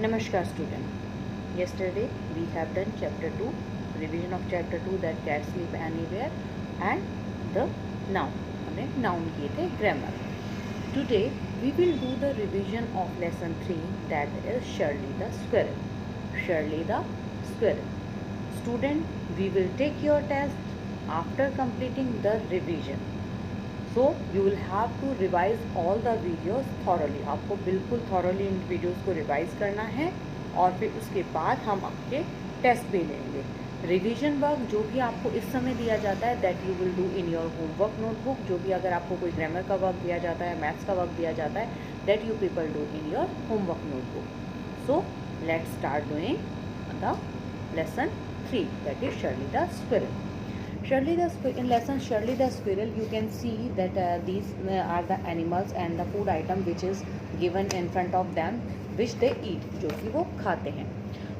Namaskar student. Yesterday we have done chapter 2, revision of chapter 2 that cats sleep anywhere and the noun. हमने noun किए थे grammar. Today we will do the revision of lesson 3 that is Shirley the squirrel. Shirley the squirrel. Student, we will take your test after completing the revision. So you will have to revise all the videos thoroughly. आपको बिल्कुल thoroughly इन videos को revise करना है और फिर उसके बाद हम आपके टेस्ट भी लेंगे. रिवीजन वर्क जो भी आपको इस समय दिया जाता है that you will do in your homework notebook. जो भी अगर आपको कोई ग्रामर का वर्क दिया जाता है, मैथ्स का वर्क दिया जाता है, that you people do in your homework notebook. So let's start doing the lesson 3 that is Shirley the squirrel. In lesson Shirley the squirrel, you can see that these are the animals and the food item which is given in front of them which they eat, जो कि वो खाते हैं.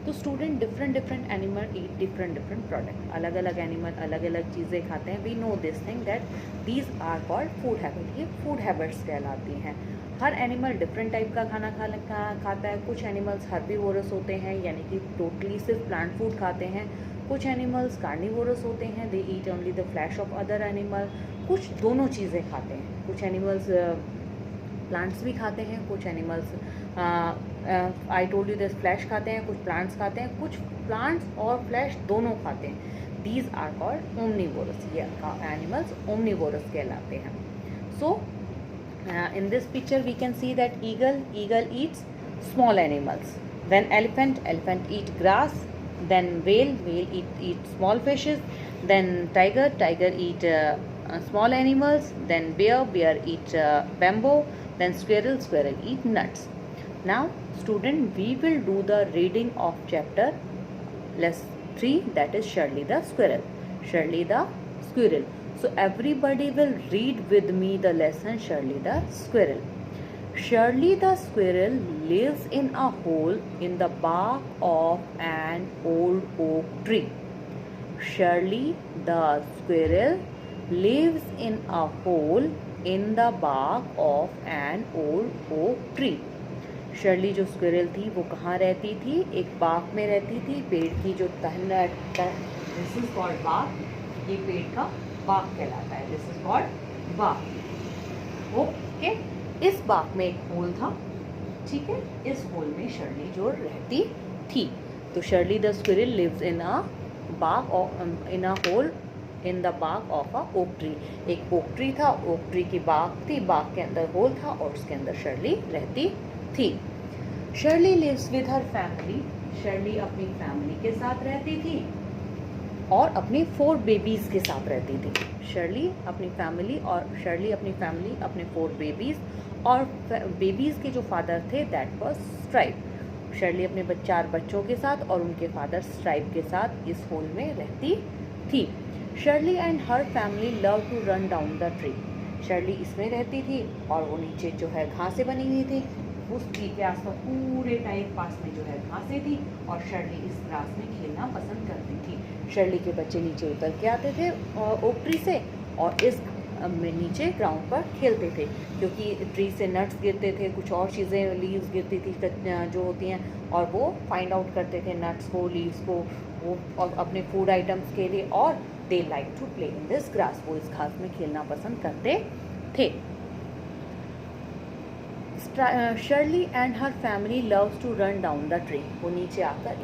तो student different animal eat different product. अलग अलग animal अलग अलग चीज़ें खाते हैं. We know this thing that these are called food habit. ये फूड हैबिट्स कहलाती हैं. हर एनिमल डिफरेंट टाइप का खाना खाता है. कुछ एनिमल्स हर्बीवोरस होते हैं यानी कि टोटली सिर्फ प्लांट फूड खाते हैं. कुछ एनिमल्स कार्निवोरस होते हैं, they eat only the flesh of other animal. कुछ दोनों चीज़ें खाते हैं. कुछ एनिमल्स प्लांट्स भी खाते हैं, कुछ animals I told you this flash खाते हैं, कुछ प्लांट्स खाते हैं, कुछ प्लांट्स और फ्लैश दोनों खाते हैं. These are called omnivorous. ये एनिमल्स ओमनीवोरस कहलाते हैं. So in this picture we can see that eagle eats small animals. Then elephant eat grass. Then whale eat small fishes. Then tiger eat small animals. Then bear eat bamboo. Then squirrel eat nuts. Now student, we will do the reading of chapter lesson 3 that is Shirley the squirrel. Shirley the squirrel. So everybody will read with me the lesson Shirley the squirrel. Shirley the squirrel lives in a hole in the bark of an old oak tree. Shirley the squirrel lives in a hole in the bark of an old oak tree. Shirley जो squirrel थी वो कहाँ रहती थी? एक बाग में रहती थी. पेड़ की जो दिस इज कॉल्ड बाग. ये पेड़ का बाग कहलाता है. This is called Bagh. Okay. इस बाग में एक होल था. ठीक है. इस होल में शर्ली जो रहती थी. तो Shirley the squirrel lives in a bark in a hole in the bark of a oak tree. एक ओक ट्री था. ओक ट्री की बाग थी. बाग के अंदर होल था और उसके अंदर शर्ली रहती थी. Shirley lives with her family. Shirley अपनी फैमिली के साथ रहती थी और अपनी 4 बेबीज़ के साथ रहती थी. शर्ली अपनी फैमिली अपने 4 बेबीज़ और बेबीज़ के जो फादर थे दैट वाज स्ट्राइप. शर्ली अपने 4 बच्चों के साथ और उनके फादर स्ट्राइप के साथ इस होल में रहती थी. Shirley and her family love to run down the tree. Shirley इसमें रहती थी और वो नीचे जो है घासें बनी हुई थी. उस ट्री के आसपास पूरे टाइम पास में जो है घासें थी और शर्ली इस ग्रास में खेलना पसंद करती थी. शर्ली के बच्चे नीचे उतर के आते थे ओक ट्री से और इस नीचे ग्राउंड पर खेलते थे क्योंकि ट्री से नट्स गिरते थे, कुछ और चीज़ें लीव्स गिरती थी जो होती हैं और वो फाइंड आउट करते थे नट्स को, लीव्स को, वो और अपने फूड आइटम्स के लिए. और they like to play in this grass. वो इस घास में खेलना पसंद करते थे. Shirley and her family loves to run down the tree. वो नीचे आकर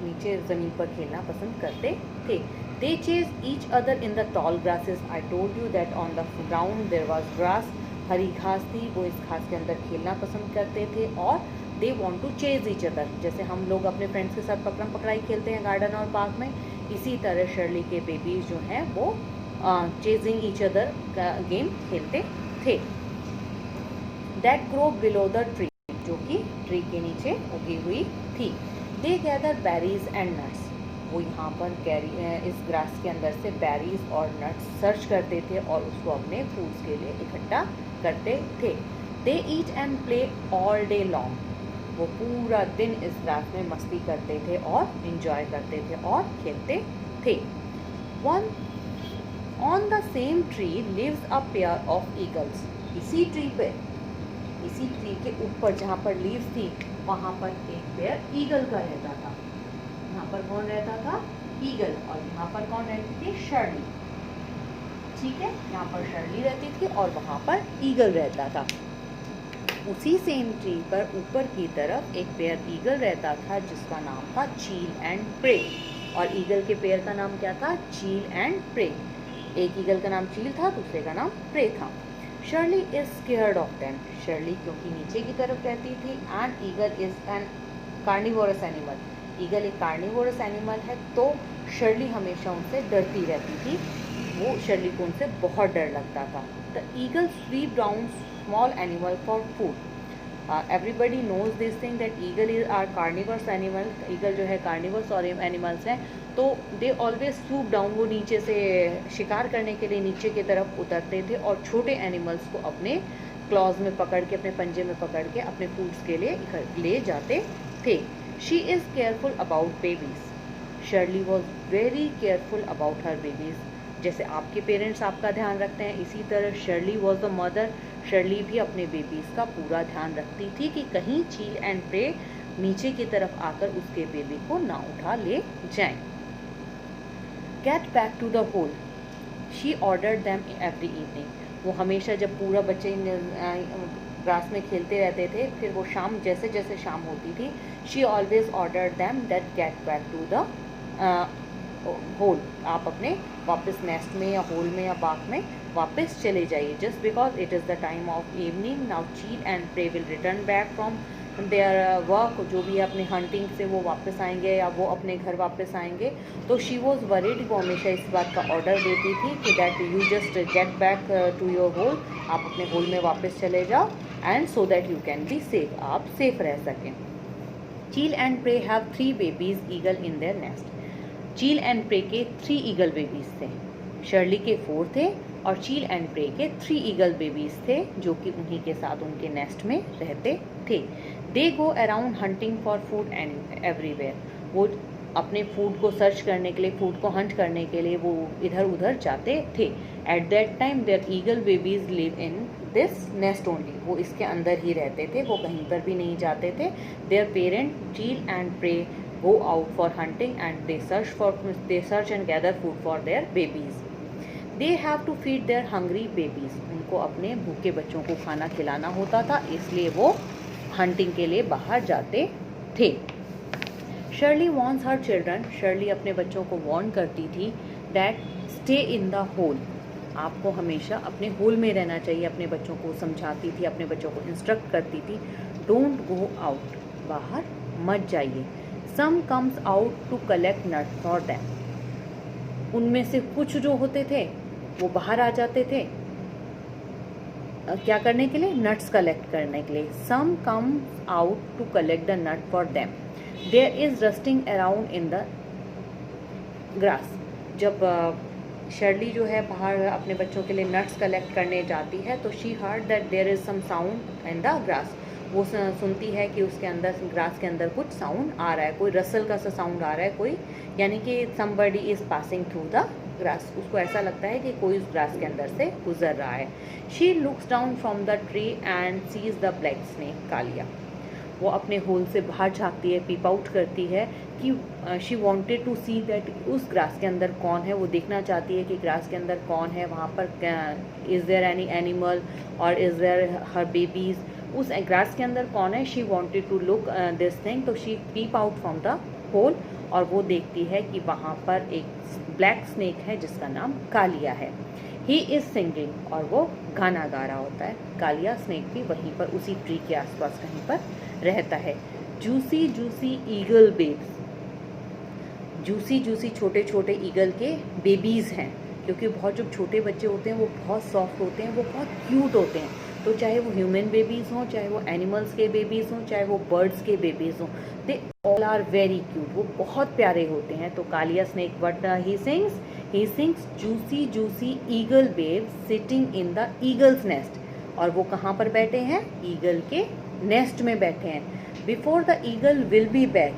नीचे ज़मीन पर खेलना पसंद करते थे. They chase each other in the tall grasses. I told you that on the ground there was grass. हरी घास थी. वो इस घास के अंदर खेलना पसंद करते थे और they want to chase each other. जैसे हम लोग अपने फ्रेंड्स के साथ पकड़म पकड़ाई खेलते हैं गार्डन और पार्क में, इसी तरह शर्ली के बेबीज जो हैं वो चेजिंग ईच अदर का गेम खेलते थे. That grow below the tree. जो कि ट्री के नीचे उगी हुई थी. They gather berries and nuts. वो यहाँ पर इस ग्रास के अंदर से बेरीज और नट्स सर्च करते थे और उसको अपने फूड्स के लिए इकट्ठा करते थे. They eat and play all day long. वो पूरा दिन इस ग्रास में मस्ती करते थे और इंजॉय करते थे और खेलते थे. One on the same tree lives a pair of eagles. इसी ट्री पे इसी ट्री के ऊपर जहाँ पर लीव्स थी वहाँ पर एक पेयर ईगल का रहता था। यहाँ पर कौन रहता था? ईगल। और यहाँ पर कौन रहती थी? शर्ली। ठीक है, यहाँ पर शर्ली रहती थी और वहाँ पर ईगल रहता था। उसी सेम ट्री पर ऊपर की तरफ एक पेयर ईगल रहता था जिसका नाम था चील एंड प्रे। और ईगल के पेयर का नाम क्या था? चील एंड प्रे। एक ईगल का नाम चील था, दूसरे का नाम प्रे था। Shirley is scared of them. Shirley क्योंकि नीचे की तरफ रहती थी, and eagle is an carnivorous animal. Eagle एक कार्निवोरस एनिमल है, तो शर्ली हमेशा उनसे डरती रहती थी। वो शर्ली को उनसे बहुत डर लगता था। The eagle sweep down small animal for food. Everybody knows this thing that eagle is are carnivores animal. Eagle जो है कार्निवर्स और एनिमल्स हैं, तो दे ऑलवेज स्वूप डाउन, वो नीचे से शिकार करने के लिए नीचे की तरफ उतरते थे और छोटे एनिमल्स को अपने क्लॉज में पकड़ के, अपने पंजे में पकड़ के अपने फूड्स के लिए ले जाते थे। She is careful about babies. Shirley was very careful about her babies. जैसे आपके पेरेंट्स आपका ध्यान रखते हैं, इसी तरह Shirley was the mother. Shirley भी अपने बेबीज़ का पूरा ध्यान रखती थी कि कहीं चील एंड प्रे नीचे की तरफ आकर उसके बेबी को ना उठा ले जाएं। Get back to the hole, she ordered them every evening. वो हमेशा जब पूरा बच्चे ग्रास में खेलते रहते थे, फिर वो शाम जैसे जैसे शाम होती थी, she always ordered them that get back to the hole. आप अपने वापस नेस्ट में या होल में या बाग में वापस चले जाइए। Just because it is the time of evening, now Cheel and Prey will return back from their work. जो भी अपने हंटिंग से वो वापस आएंगे या वो अपने घर वापस आएंगे। तो शी वॉज वरीड, वो हमेशा इस बात का ऑर्डर देती थी कि that you just get back to your hole, आप अपने होल में वापस चले जाओ, and so that you can be safe, आप सेफ रह सकें। Cheel and Prey have 3 babies eagle in their nest. Cheel and Prey के 3 ईगल बेबीज थे। शर्ली के 4 थे और चील एंड प्रे के 3 ईगल बेबीज थे जो कि उन्हीं के साथ उनके नेस्ट में रहते थे। They go around hunting for food and everywhere. वो अपने फूड को सर्च करने के लिए, फूड को हंट करने के लिए वो इधर उधर जाते थे। At that time their eagle babies live in this nest only. वो इसके अंदर ही रहते थे, वो कहीं पर भी नहीं जाते थे। Their parent Cheel and Prey go out for hunting and they search and gather food for their babies. They have to feed their hungry babies. उनको अपने भूखे बच्चों को खाना खिलाना होता था, इसलिए वो हंटिंग के लिए बाहर जाते थे। Shirley warns her children. Shirley अपने बच्चों को वार्न करती थी that stay in the hole. आपको हमेशा अपने होल में रहना चाहिए। अपने बच्चों को समझाती थी, अपने बच्चों को इंस्ट्रक्ट करती थी, डोंट गो आउट, बाहर मत जाइए। Some comes out to collect nuts for them. उनमें से कुछ जो होते थे वो बाहर आ जाते थे क्या करने के लिए? नट्स कलेक्ट करने के लिए। Some comes out to collect the nut for them. There is rusting around in the grass. जब शर्ली जो है बाहर अपने बच्चों के लिए नट्स कलेक्ट करने जाती है तो she heard that there is some sound in the grass. वो सुनती है कि उसके अंदर, ग्रास के अंदर कुछ साउंड आ रहा है, कोई रसल का सा साउंड आ रहा है, कोई यानी कि somebody is passing through the grass. उसको ऐसा लगता है कि कोई उस ग्रास के अंदर से गुजर रहा है। She looks down from the tree and sees the black snake, Kaliya. वो अपने होल से बाहर झाँकती है, पीप आउट करती है कि she wanted to see that उस ग्रास के अंदर कौन है। वो देखना चाहती है कि ग्रास के अंदर कौन है, वहाँ पर इज़ देयर एनी एनिमल और इज़ देयर हर बेबीज़, उस ग्रास के अंदर कौन है। She wanted to look this thing, तो she peep out from the hole और वो देखती है कि वहाँ पर एक ब्लैक स्नेक है जिसका नाम कालिया है। ही इज़ सिंगिंग, और वो गाना गा रहा होता है। कालिया स्नेक भी वहीं पर उसी ट्री के आसपास कहीं पर रहता है। Juicy juicy eagle babes, juicy juicy छोटे छोटे ईगल के बेबीज़ हैं, क्योंकि बहुत जो छोटे बच्चे होते हैं वो बहुत सॉफ्ट होते हैं, वो बहुत क्यूट होते हैं। तो चाहे वो ह्यूमन बेबीज़ हों, चाहे वो एनिमल्स के बेबीज़ हों, चाहे वो बर्ड्स के बेबीज़ हों, they all are very cute, वो बहुत प्यारे होते हैं। तो Kaliya snake what he sings juicy juicy eagle babes sitting in the eagle's nest. और वो कहाँ पर बैठे हैं? ईगल के नेस्ट में बैठे हैं। Before the eagle will be back,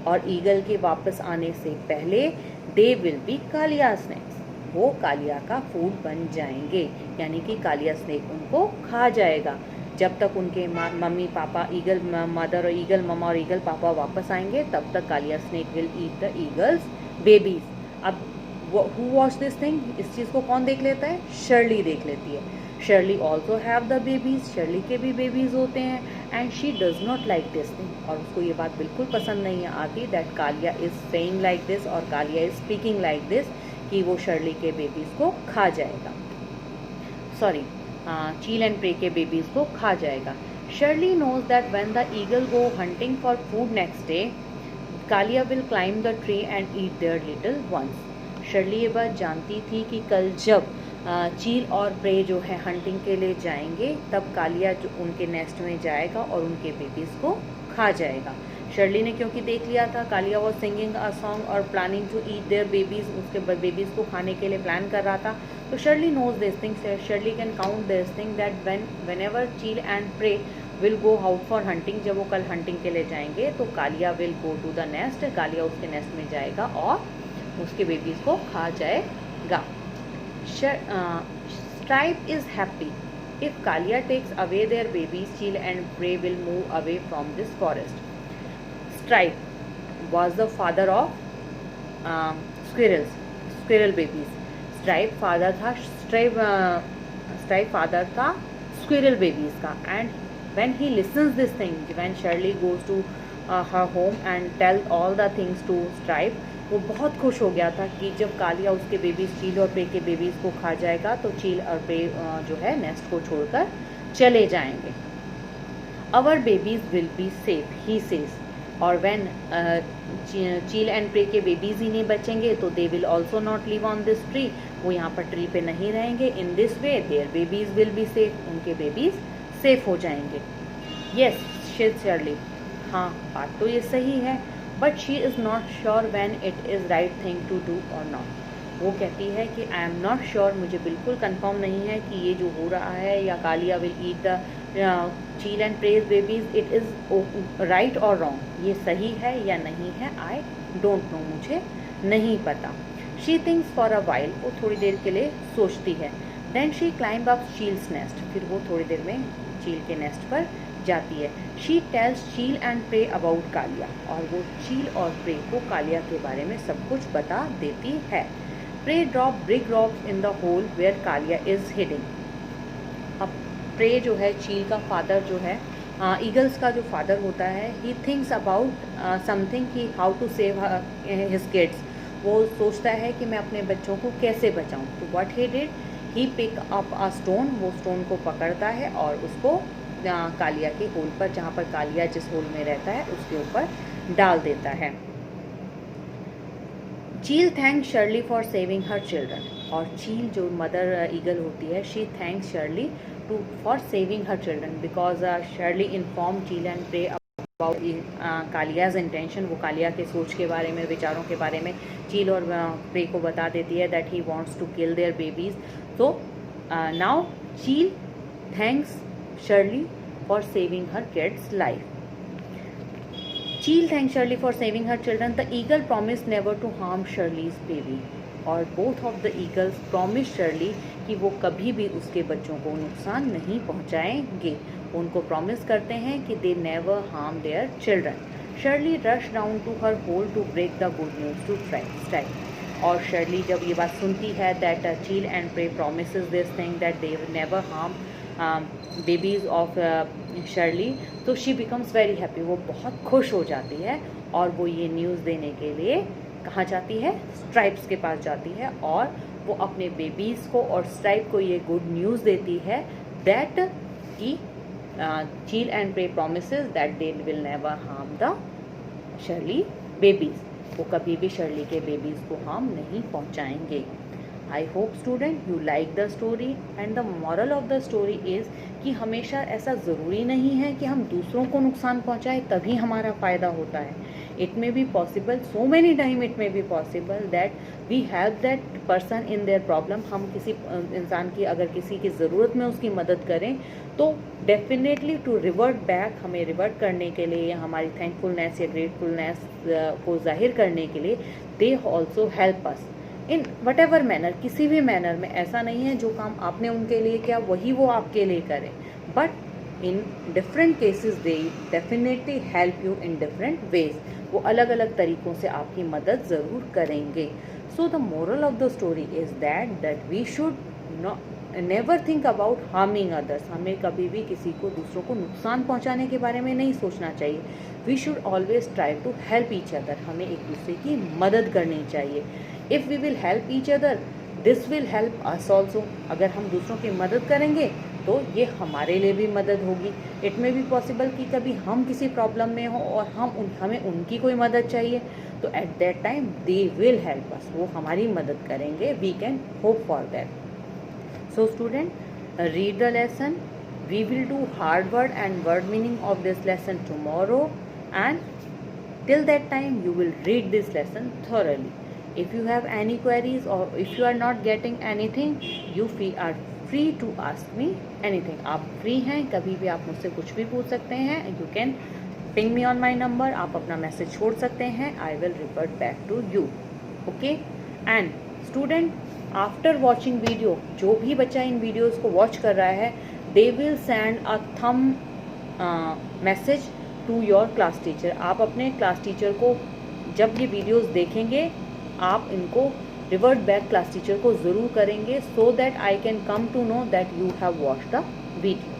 और ईगल के वापस आने से पहले they will be Kaliya snakes, वो कालिया का फूड बन जाएंगे, यानी कि कालिया स्नेक उनको खा जाएगा। जब तक उनके मम्मी पापा ईगल मदर और ईगल ममा और ईगल पापा वापस आएंगे तब तक Kaliya snake will eat the eagles babies. अब हु वॉच दिस थिंग, इस चीज़ को कौन देख लेता है? शर्ली देख लेती है। Shirley also have the babies, Shirley के भी बेबीज होते हैं and she does not like this thing, और उसको ये बात बिल्कुल पसंद नहीं आती that Kaliya is saying like this और Kaliya is speaking like this कि वो शर्ली के बेबीज को खा जाएगा, सॉरी चील एंड प्रे के बेबीज को खा जाएगा। Shirley knows that when the eagle go hunting for food next day Kaliya will climb the tree and eat their little ones. Shirley ये बात जानती थी कि कल जब चील और प्रे जो है हंटिंग के लिए जाएंगे तब कालिया जो उनके नेस्ट में जाएगा और उनके बेबीज को खा जाएगा। शर्ली ने क्योंकि देख लिया था Kaliya was singing a song और planning to eat their babies, उसके बेबीज को खाने के लिए प्लान कर रहा था। तो Shirley knows this thing, Shirley can count this thing that whenever Cheel and Prey will go out for hunting, जब वो कल हंटिंग के लिए जाएंगे तो Kaliya will go to the nest, Kaliya उसके नेस्ट में जाएगा और उसके बेबीज को खा जाएगा। Stripe is happy. If Kalia takes away their babies, Chil and Prey will move away from this forest. Stripe was the father of squirrel babies. Stripe father था squirrel babies का, and when he listens this thing, when Shirley goes to her home and tell all the things to Stripe, वो बहुत खुश हो गया था कि जब कालिया उसके बेबीज चील और प्रे के बेबीज को खा जाएगा तो चील और प्रे जो है नेस्ट को छोड़कर चले जाएंगे। Our babies will be safe he says, और व्हेन चील एंड प्रे के बेबीज ही नहीं बचेंगे तो they will also not live on this tree, वो यहाँ पर ट्री पे नहीं रहेंगे। In this way their babies will be safe, उनके बेबीज सेफ हो जाएंगे। यस शर्ली, हाँ बात तो ये सही है, but she is not sure when it is right thing to do और नॉट। वो कहती है कि आई एम नॉट श्योर, मुझे बिल्कुल कंफर्म नहीं है कि ये जो हो रहा है या कालिया विल ईट द चील and praise babies, it is right और रॉन्ग, ये सही है या नहीं है, आई डोंट नो, मुझे नहीं पता। She thinks for a while, वो थोड़ी देर के लिए सोचती है। Then she climb up Cheel's nest, फिर वो थोड़ी देर में चील के नेस्ट पर जाती है। शी टेल्स चील एंड प्रे अबाउट कालिया, और वो चील और प्रे को कालिया के बारे में सब कुछ बता देती है। Prey drop big rocks in the hole where Kaliya is hiding. अब प्रे जो है चील का फादर जो है, ईगल्स का जो फादर होता है, ही थिंक्स अबाउट समथिंग कि how to save his kids. वो सोचता है कि मैं अपने बच्चों को कैसे बचाऊं। तो what he did, he pick up a stone, वो स्टोन को पकड़ता है और उसको कालिया के होल पर, जहाँ पर कालिया जिस होल में रहता है उसके ऊपर डाल देता है। चील thanks Shirley for saving her children, और चील जो मदर ईगल होती है, she thanks Shirley for saving her children because Shirley inform चील एंड प्रे अबाउट कालियाज इंटेंशन। वो कालिया के सोच के बारे में, विचारों के बारे में चील और प्रे को बता देती है that he wants to kill their babies. तो now cheel thanks Shirley for saving her kid's life. Cheel thanked Shirley for saving her children. The eagle promised never to harm Shirley's baby. और both of the eagles promised Shirley कि वो कभी भी उसके बच्चों को नुकसान नहीं पहुंचाएंगे। उनको प्रॉमिस करते हैं कि they never harm their children. Shirley rushed down to her hole to break the good news to Stripe. और शर्ली जब ये बात सुनती है that Cheel and Prey promises this thing that they will never harm babies of Shirley, तो she becomes very happy, वो बहुत खुश हो जाती है और वो ये न्यूज़ देने के लिए कहाँ जाती है, स्ट्राइप्स के पास जाती है, और वो अपने बेबीज़ को और स्ट्राइप को ये गुड न्यूज़ देती है दैट कि Cheel and Prey promises that they will never harm the Shirley babies, वो कभी भी शर्ली के बेबीज़ को हार्म नहीं पहुँचाएंगे। I hope student you like the story and the moral of the story is कि हमेशा ऐसा ज़रूरी नहीं है कि हम दूसरों को नुकसान पहुंचाएं तभी हमारा फ़ायदा होता है। It may be possible, so many time it may be possible that we help that person in their problem. हम किसी इंसान की अगर किसी की ज़रूरत में उसकी मदद करें तो डेफिनेटली टू रिवर्ट बैक, हमें रिवर्ट करने के लिए या हमारी थैंकफुलनेस या ग्रेटफुलनेस को जाहिर करने के लिए they also help us in what ever manner, किसी भी मैनर में। ऐसा नहीं है जो काम आपने उनके लिए किया वही वो आपके लिए करें, but in different cases they definitely help you in different ways. वो अलग अलग तरीक़ों से आपकी मदद ज़रूर करेंगे. So the moral of the story is that we should never think about harming others. हमें कभी भी किसी को, दूसरों को नुकसान पहुंचाने के बारे में नहीं सोचना चाहिए. We should always try to help each other. हमें एक दूसरे की मदद करनी चाहिए. If we will help each other, this will help us also. अगर हम दूसरों की मदद करेंगे तो ये हमारे लिए भी मदद होगी. इट मे बी पॉसिबल कि कभी हम किसी प्रॉब्लम में हो और हमें उनकी कोई मदद चाहिए, तो at that time they will help us. वो हमारी मदद करेंगे. We can hope for that. So student, read the lesson. We will do hard word and word meaning of this lesson tomorrow, and till that time you will read this lesson thoroughly. If you have any queries or if you are not getting anything, you are free to ask me anything. आप free हैं, कभी भी आप मुझसे कुछ भी पूछ सकते हैं. You can ping me on my number. आप अपना मैसेज छोड़ सकते हैं. I will revert back to you. Okay? And student, after watching video, जो भी बच्चा इन वीडियोज़ को वॉच कर रहा है, they will send a thumb message to your class teacher. आप अपने क्लास टीचर को जब ये वीडियोज़ देखेंगे, आप इनको रिवर्ट बैक क्लास टीचर को ज़रूर करेंगे, so that I can come to know that you have watched the video.